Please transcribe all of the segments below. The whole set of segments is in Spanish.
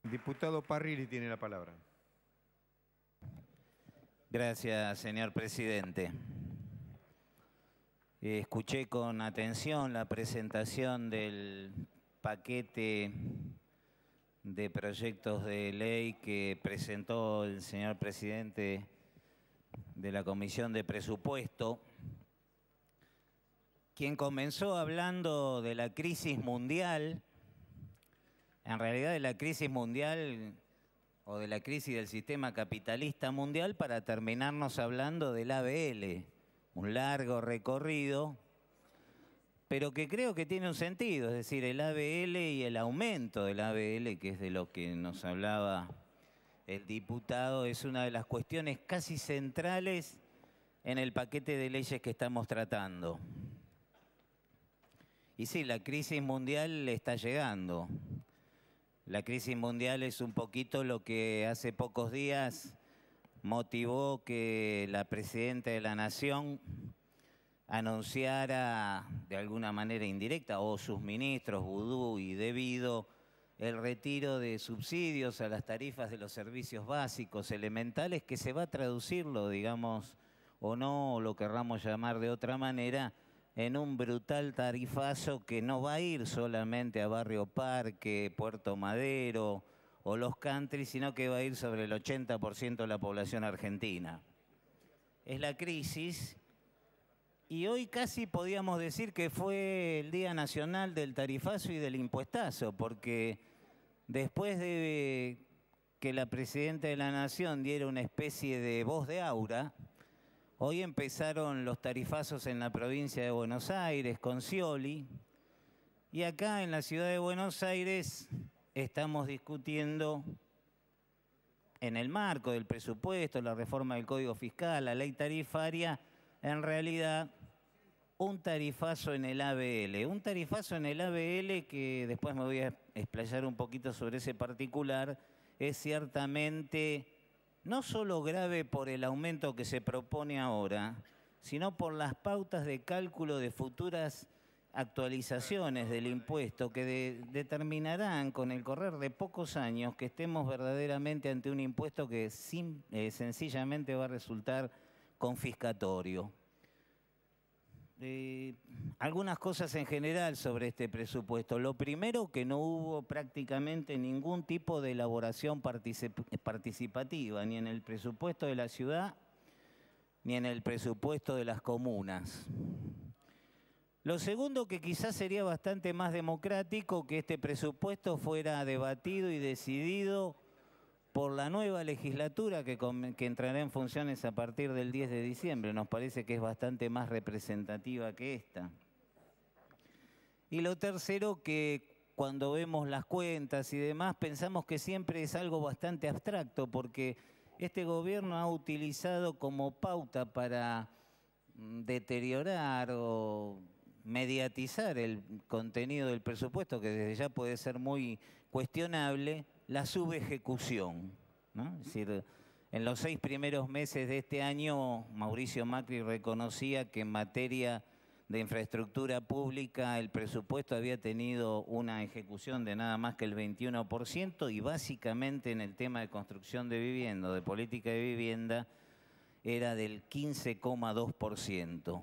Diputado Parrilli tiene la palabra. Gracias, señor presidente. Escuché con atención la presentación del paquete de proyectos de ley que presentó el señor presidente de la Comisión de Presupuesto, quien comenzó hablando de la crisis mundial, en realidad de la crisis mundial o de la crisis del sistema capitalista mundial, para terminarnos hablando del ABL, un largo recorrido, pero que creo que tiene un sentido, es decir, el ABL y el aumento del ABL, que es de lo que nos hablaba el diputado, es una de las cuestiones casi centrales en el paquete de leyes que estamos tratando. Y sí, la crisis mundial está llegando. La crisis mundial es un poquito lo que hace pocos días motivó que la presidenta de la Nación anunciara de alguna manera indirecta, o sus ministros, Vudú y Devido, el retiro de subsidios a las tarifas de los servicios básicos elementales, que se va a traducirlo, digamos, o no, o lo querramos llamar de otra manera, en un brutal tarifazo que no va a ir solamente a Barrio Parque, Puerto Madero o los country, sino que va a ir sobre el 80% de la población argentina. Es la crisis, y hoy casi podíamos decir que fue el Día Nacional del Tarifazo y del Impuestazo, porque después de que la presidenta de la Nación diera una especie de voz de aura, hoy empezaron los tarifazos en la provincia de Buenos Aires con Scioli, y acá en la ciudad de Buenos Aires estamos discutiendo, en el marco del presupuesto, la reforma del Código Fiscal, la ley tarifaria, en realidad un tarifazo en el ABL. Un tarifazo en el ABL que después me voy a explayar un poquito sobre ese particular, es ciertamente no solo grave por el aumento que se propone ahora, sino por las pautas de cálculo de futuras actualizaciones del impuesto que determinarán con el correr de pocos años que estemos verdaderamente ante un impuesto que sencillamente va a resultar confiscatorio. Algunas cosas en general sobre este presupuesto. Lo primero, que no hubo prácticamente ningún tipo de elaboración participativa, ni en el presupuesto de la ciudad, ni en el presupuesto de las comunas. Lo segundo, que quizás sería bastante más democrático que este presupuesto fuera debatido y decidido por la nueva legislatura que entrará en funciones a partir del 10 de diciembre. Nos parece que es bastante más representativa que esta. Y lo tercero, que cuando vemos las cuentas y demás, pensamos que siempre es algo bastante abstracto, porque este gobierno ha utilizado como pauta para deteriorar o mediatizar el contenido del presupuesto, que desde ya puede ser muy cuestionable, la subejecución, ¿no? Es decir, en los 6 primeros meses de este año, Mauricio Macri reconocía que en materia de infraestructura pública el presupuesto había tenido una ejecución de nada más que el 21%, y básicamente en el tema de construcción de vivienda, de política de vivienda, era del 15,2%.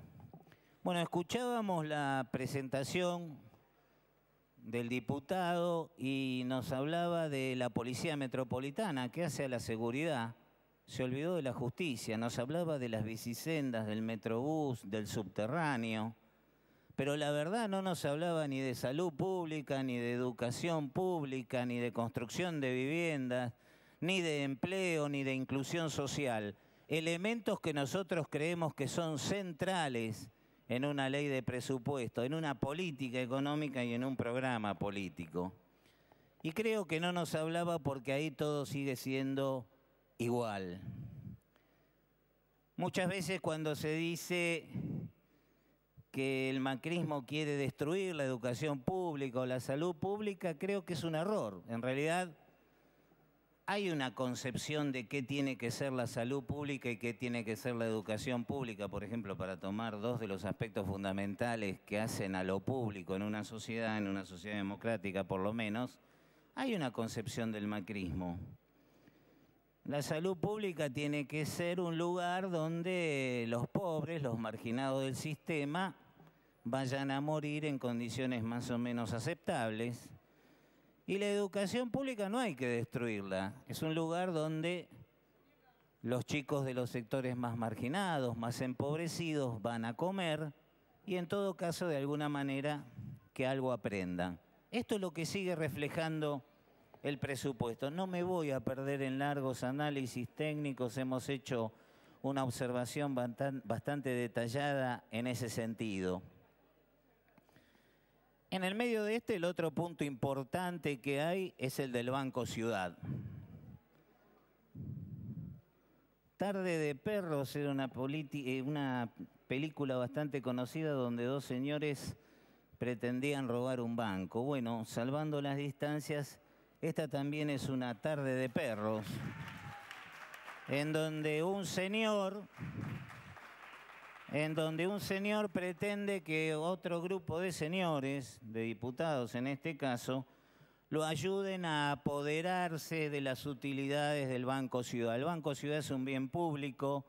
Bueno, escuchábamos la presentación del diputado y nos hablaba de la Policía Metropolitana, que hace a la seguridad. Se olvidó de la justicia, nos hablaba de las bicisendas, del Metrobús, del subterráneo, pero la verdad no nos hablaba ni de salud pública, ni de educación pública, ni de construcción de viviendas, ni de empleo, ni de inclusión social. Elementos que nosotros creemos que son centrales en una ley de presupuesto, en una política económica y en un programa político. Y creo que no nos hablaba porque ahí todo sigue siendo igual. Muchas veces cuando se dice que el macrismo quiere destruir la educación pública o la salud pública, creo que es un error. En realidad, hay una concepción de qué tiene que ser la salud pública y qué tiene que ser la educación pública, por ejemplo, para tomar dos de los aspectos fundamentales que hacen a lo público en una sociedad democrática por lo menos. Hay una concepción del macrismo. La salud pública tiene que ser un lugar donde los pobres, los marginados del sistema, vayan a morir en condiciones más o menos aceptables. Y la educación pública no hay que destruirla. Es un lugar donde los chicos de los sectores más marginados, más empobrecidos, van a comer y en todo caso, de alguna manera, que algo aprendan. Esto es lo que sigue reflejando el presupuesto. No me voy a perder en largos análisis técnicos, hemos hecho una observación bastante detallada en ese sentido. En el medio de el otro punto importante que hay es el del Banco Ciudad. Tarde de Perros era una película bastante conocida donde dos señores pretendían robar un banco. Bueno, salvando las distancias, esta también es una tarde de perros, en donde un señor pretende que otro grupo de señores, de diputados en este caso, lo ayuden a apoderarse de las utilidades del Banco Ciudad. El Banco Ciudad es un bien público.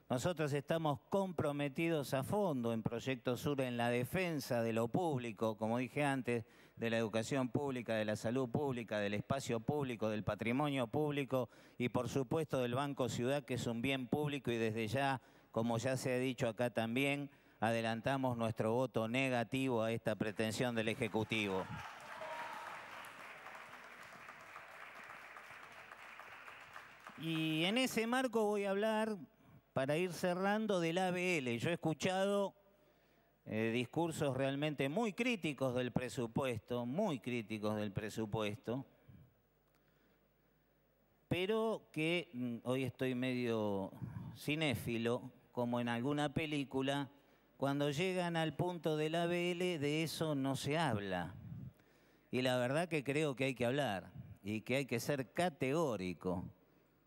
Nosotros estamos comprometidos a fondo en Proyecto Sur en la defensa de lo público, como dije antes, de la educación pública, de la salud pública, del espacio público, del patrimonio público y por supuesto del Banco Ciudad, que es un bien público y desde ya, como ya se ha dicho acá también, adelantamos nuestro voto negativo a esta pretensión del Ejecutivo. Y en ese marco voy a hablar, para ir cerrando, del ABL. Yo he escuchado discursos realmente muy críticos del presupuesto, pero que hoy estoy medio cinéfilo, como en alguna película, cuando llegan al punto del ABL de eso no se habla. Y la verdad que creo que hay que hablar y que hay que ser categórico,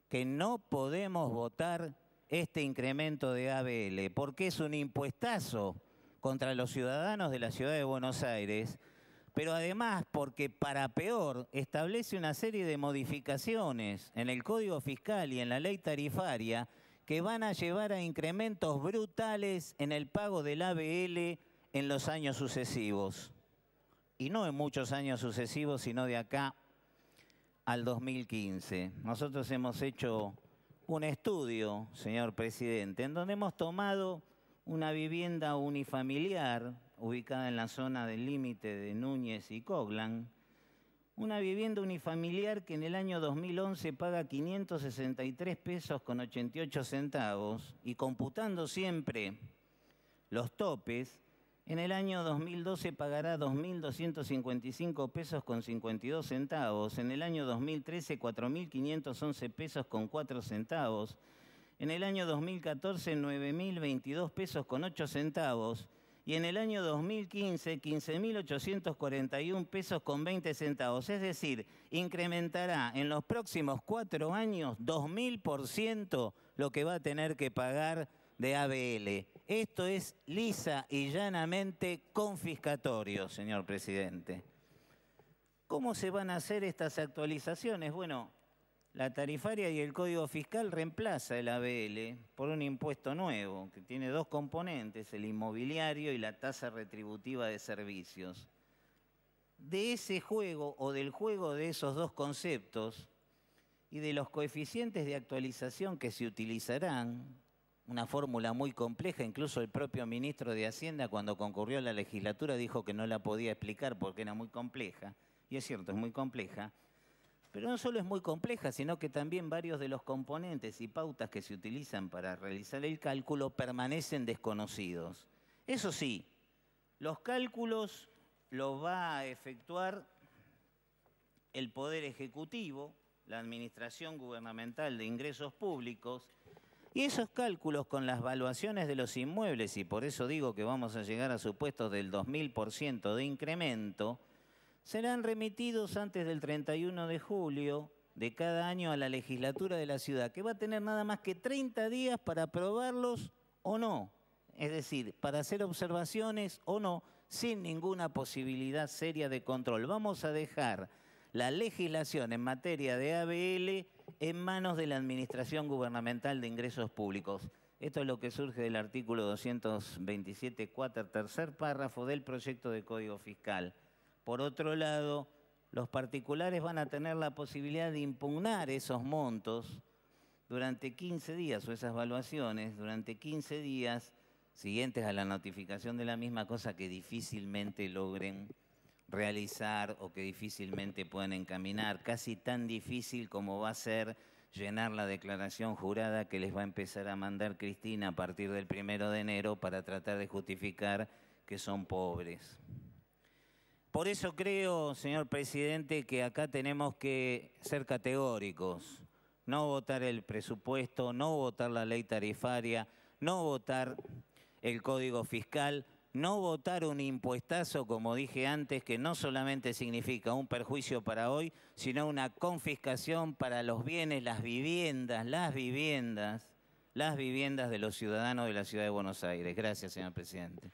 que no podemos votar este incremento de ABL, porque es un impuestazo contra los ciudadanos de la ciudad de Buenos Aires, pero además porque para peor establece una serie de modificaciones en el Código Fiscal y en la ley tarifaria que van a llevar a incrementos brutales en el pago del ABL en los años sucesivos. Y no en muchos años sucesivos, sino de acá al 2015. Nosotros hemos hecho un estudio, señor presidente, en donde hemos tomado una vivienda unifamiliar ubicada en la zona del límite de Núñez y Coglan, una vivienda unifamiliar que en el año 2011 paga 563 pesos con 88 centavos y computando siempre los topes, en el año 2012 pagará 2.255 pesos con 52 centavos, en el año 2013 4.511 pesos con 4 centavos, en el año 2014 9.022 pesos con 8 centavos y en el año 2015 15.841 pesos con 20 centavos. Es decir, incrementará en los próximos 4 años 2.000% lo que va a tener que pagar de ABL. Esto es lisa y llanamente confiscatorio, señor presidente. ¿Cómo se van a hacer estas actualizaciones? Bueno, la tarifaria y el Código Fiscal reemplaza el ABL por un impuesto nuevo que tiene dos componentes, el inmobiliario y la tasa retributiva de servicios. De ese juego o del juego de esos dos conceptos y de los coeficientes de actualización que se utilizarán, una fórmula muy compleja, incluso el propio ministro de Hacienda cuando concurrió a la legislatura dijo que no la podía explicar porque era muy compleja, y es cierto, es muy compleja. Pero no solo es muy compleja, sino que también varios de los componentes y pautas que se utilizan para realizar el cálculo permanecen desconocidos. Eso sí, los cálculos los va a efectuar el Poder Ejecutivo, la Administración Gubernamental de Ingresos Públicos, y esos cálculos con las valuaciones de los inmuebles, y por eso digo que vamos a llegar a supuestos del 2.000% de incremento, serán remitidos antes del 31 de julio de cada año a la legislatura de la ciudad, que va a tener nada más que 30 días para aprobarlos o no. Es decir, para hacer observaciones o no, sin ninguna posibilidad seria de control. Vamos a dejar la legislación en materia de ABL en manos de la Administración Gubernamental de Ingresos Públicos. Esto es lo que surge del artículo 227, tercer párrafo del proyecto de Código Fiscal. Por otro lado, los particulares van a tener la posibilidad de impugnar esos montos durante 15 días, o esas evaluaciones, durante 15 días siguientes a la notificación de la misma, cosa que difícilmente logren realizar o que difícilmente puedan encaminar, casi tan difícil como va a ser llenar la declaración jurada que les va a empezar a mandar Cristina a partir del 1 de enero para tratar de justificar que son pobres. Por eso creo, señor presidente, que acá tenemos que ser categóricos, no votar el presupuesto, no votar la ley tarifaria, no votar el Código Fiscal, no votar un impuestazo, como dije antes, que no solamente significa un perjuicio para hoy, sino una confiscación para los bienes, las viviendas de los ciudadanos de la Ciudad de Buenos Aires. Gracias, señor presidente.